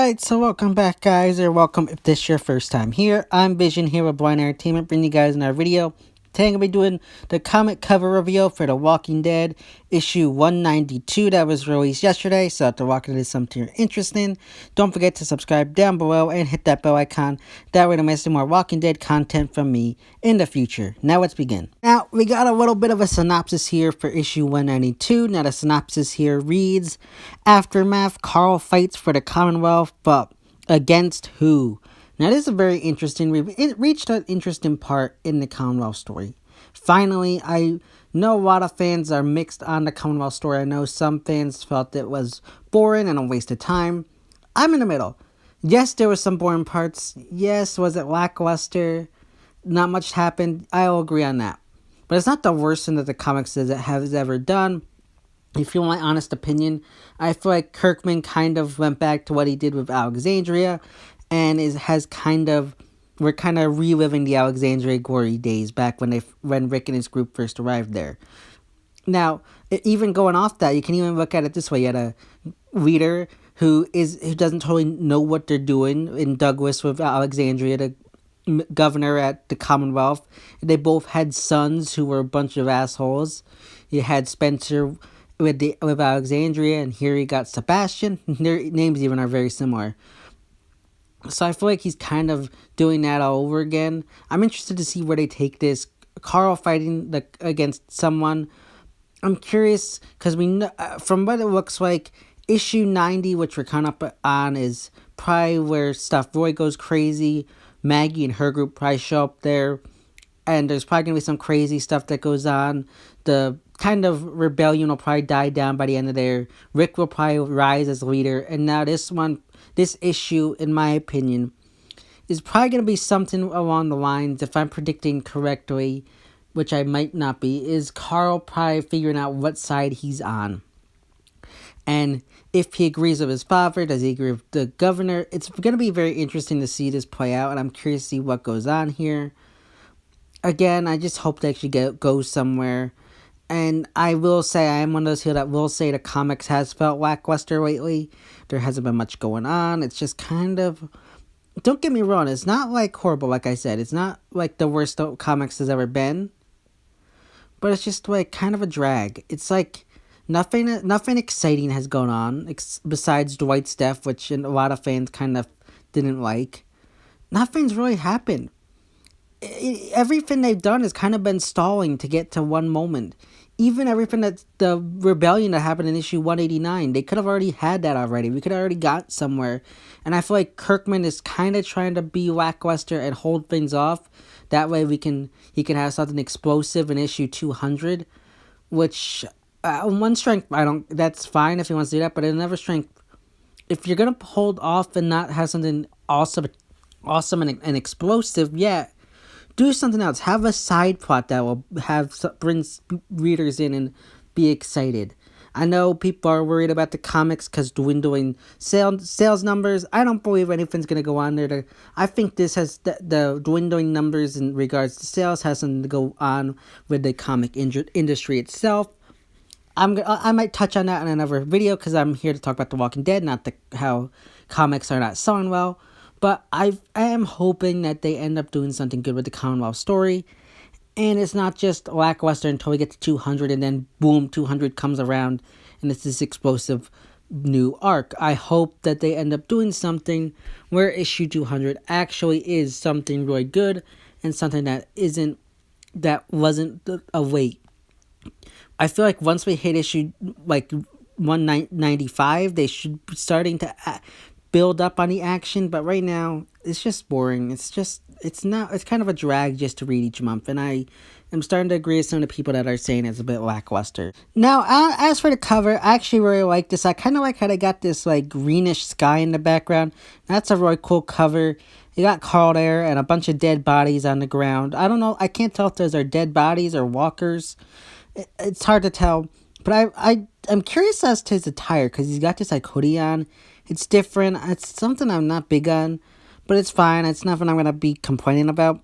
Alright, so welcome back, guys, or welcome if this is your first time here. I'm Vision here with Blind Entertainment, bringing you guys another video. Today I'm going to be doing the comic cover reveal for The Walking Dead, issue 192 that was released yesterday. So if The Walking Dead is something you're interested in, don't forget to subscribe down below and hit that bell icon. That way to miss more Walking Dead content from me in the future. Now let's begin. Now, we got a little bit of a synopsis here for issue 192. Now the synopsis here reads, Aftermath, Carl fights for the Commonwealth, but against who? Now, this is a very interesting, it reached an interesting part in the Commonwealth story. Finally, I know a lot of fans are mixed on the Commonwealth story. I know some fans felt it was boring and a waste of time. I'm in the middle. Yes, there were some boring parts. Yes, was it lackluster? Not much happened. I'll agree on that. But it's not the worst thing that the comics has ever done. If you want my honest opinion, I feel like Kirkman kind of went back to what he did with Alexandria, and we're kind of reliving the Alexandria glory days back when Rick and his group first arrived there. Now, even going off that, you can even look at it this way: you had a leader who doesn't totally know what they're doing in Douglas with Alexandria, the governor at the Commonwealth. They both had sons who were a bunch of assholes. You had Spencer with Alexandria, and here you got Sebastian. Their names even are very similar. So I feel like he's kind of doing that all over again. I'm interested to see where they take this. Carl fighting against someone. I'm curious because we know, from what it looks like, issue 90, which we're kind of on, is probably where stuff Roy goes crazy. Maggie and her group probably show up there, and there's probably gonna be some crazy stuff that goes on. The kind of rebellion will probably die down by the end of there. Rick will probably rise as leader, and now this issue, in my opinion, is probably going to be something along the lines, if I'm predicting correctly, which I might not be, is Carl probably figuring out what side he's on. And if he agrees with his father, does he agree with the governor? It's going to be very interesting to see this play out, and I'm curious to see what goes on here. Again, I just hope they actually go somewhere. And I will say, I am one of those here that will say the comics has felt lackluster lately. There hasn't been much going on. It's just kind of, don't get me wrong, it's not like horrible, like I said. It's not like the worst comics has ever been. But it's just like kind of a drag. It's like nothing exciting has gone on besides Dwight's death, which a lot of fans kind of didn't like. Nothing's really happened. Everything they've done has kind of been stalling to get to one moment. Even everything that the rebellion that happened in issue 189, they could have already had that already. We could have already got somewhere. And I feel like Kirkman is kind of trying to be lackluster and hold things off. That way he can have something explosive in issue 200, which one strength, that's fine if he wants to do that, but another strength, if you're going to hold off and not have something awesome and explosive, do something else. Have a side plot that will brings readers in and be excited. I know people are worried about the comics because dwindling sales numbers. I don't believe anything's going to go on there. I think this has the dwindling numbers in regards to sales has something to go on with the comic industry itself. I might touch on that in another video because I'm here to talk about The Walking Dead, not how comics are not selling well. But I am hoping that they end up doing something good with the Commonwealth story. And it's not just lackluster until we get to 200 and then boom, 200 comes around and it's this explosive new arc. I hope that they end up doing something where issue 200 actually is something really good and something that wasn't a wait. I feel like once we hit issue like 195, they should be starting to build up on the action, but right now it's just boring. It's kind of a drag just to read each month, and I am starting to agree with some of the people that are saying it's a bit lackluster. Now, as for the cover, I actually really like this. I kind of like how they got this like greenish sky in the background. That's a really cool cover. You got Carl there and a bunch of dead bodies on the ground. I don't know, I can't tell if those are dead bodies or walkers. It's hard to tell, but I'm curious as to his attire because he's got this like hoodie on. It's different. It's something I'm not big on, but it's fine. It's nothing I'm going to be complaining about.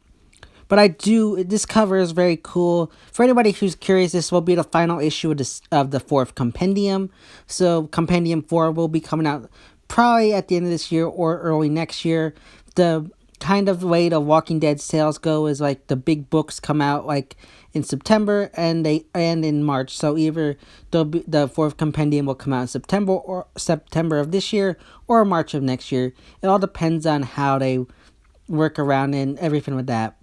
But this cover is very cool. For anybody who's curious, this will be the final issue of the fourth compendium. So Compendium 4 will be coming out probably at the end of this year or early next year. The kind of way the Walking Dead sales go is like the big books come out like in September and they end in March. So either the fourth compendium will come out in September of this year or March of next year. It all depends on how they work around and everything with that.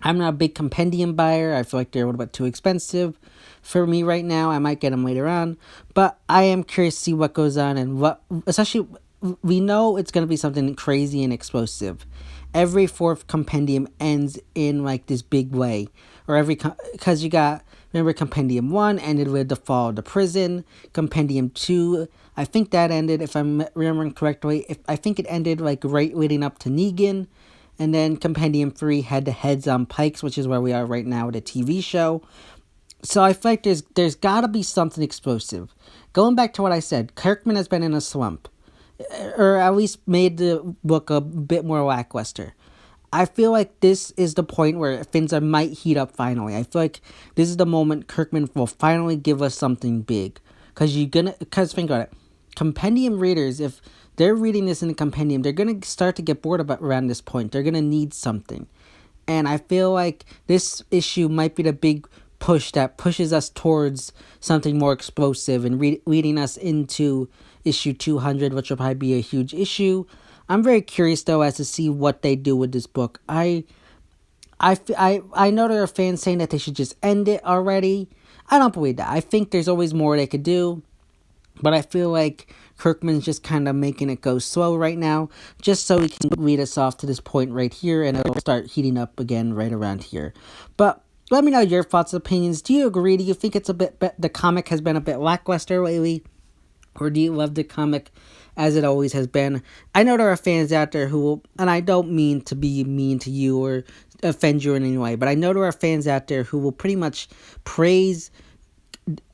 I'm not a big compendium buyer. I feel like they're a little bit too expensive for me right now. I might get them later on, but I am curious to see what goes on and what, especially, we know it's going to be something crazy and explosive. Every fourth compendium ends in like this big way, or because you got, remember Compendium 1 ended with the fall of the prison. Compendium 2, I think that ended, if I'm remembering correctly, I think it ended like right leading up to Negan. And then Compendium 3 had the Heads on Pikes, which is where we are right now with a TV show. So I feel like there's got to be something explosive. Going back to what I said, Kirkman has been in a slump. Or at least made the book a bit more lackluster. I feel like this is the point where things might heat up finally. I feel like this is the moment Kirkman will finally give us something big. Because think about it. Compendium readers, if they're reading this in a compendium, they're going to start to get bored around this point. They're going to need something. And I feel like this issue might be the big push that pushes us towards something more explosive and leading us into issue 200, which will probably be a huge issue. I'm very curious, though, as to see what they do with this book. I know there are fans saying that they should just end it already. I don't believe that. I think there's always more they could do. But I feel like Kirkman's just kind of making it go slow right now, just so he can lead us off to this point right here, and it'll start heating up again right around here. But let me know your thoughts and opinions. Do you agree? Do you think it's the comic has been a bit lackluster lately? Or do you love the comic as it always has been? I know there are fans out there who will, and I don't mean to be mean to you or offend you in any way, but I know there are fans out there who will pretty much praise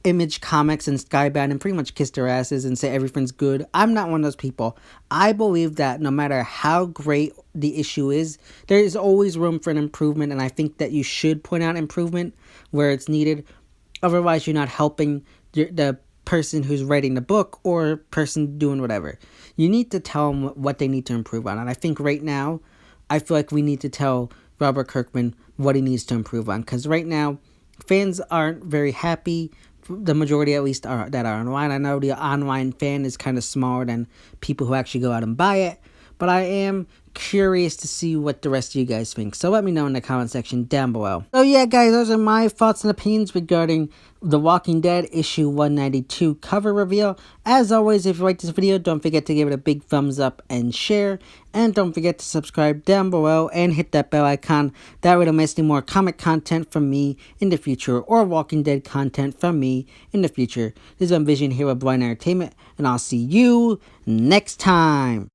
Image Comics and Skybound and pretty much kiss their asses and say everything's good. I'm not one of those people. I believe that no matter how great the issue is, there is always room for an improvement, and I think that you should point out improvement where it's needed. Otherwise, you're not helping the person who's writing the book or person doing whatever. You need to tell them what they need to improve on, and I think right now, I feel like we need to tell Robert Kirkman what he needs to improve on, because right now, fans aren't very happy. The majority, at least, that are online. I know the online fan is kind of smaller than people who actually go out and buy it. But I am curious to see what the rest of you guys think. So let me know in the comment section down below. So yeah, guys, those are my thoughts and opinions regarding The Walking Dead issue 192 cover reveal. As always, if you like this video, don't forget to give it a big thumbs up and share. And don't forget to subscribe down below and hit that bell icon. That way don't miss any more comic content from me in the future or Walking Dead content from me in the future. This is Vision here with Blind Entertainment, and I'll see you next time.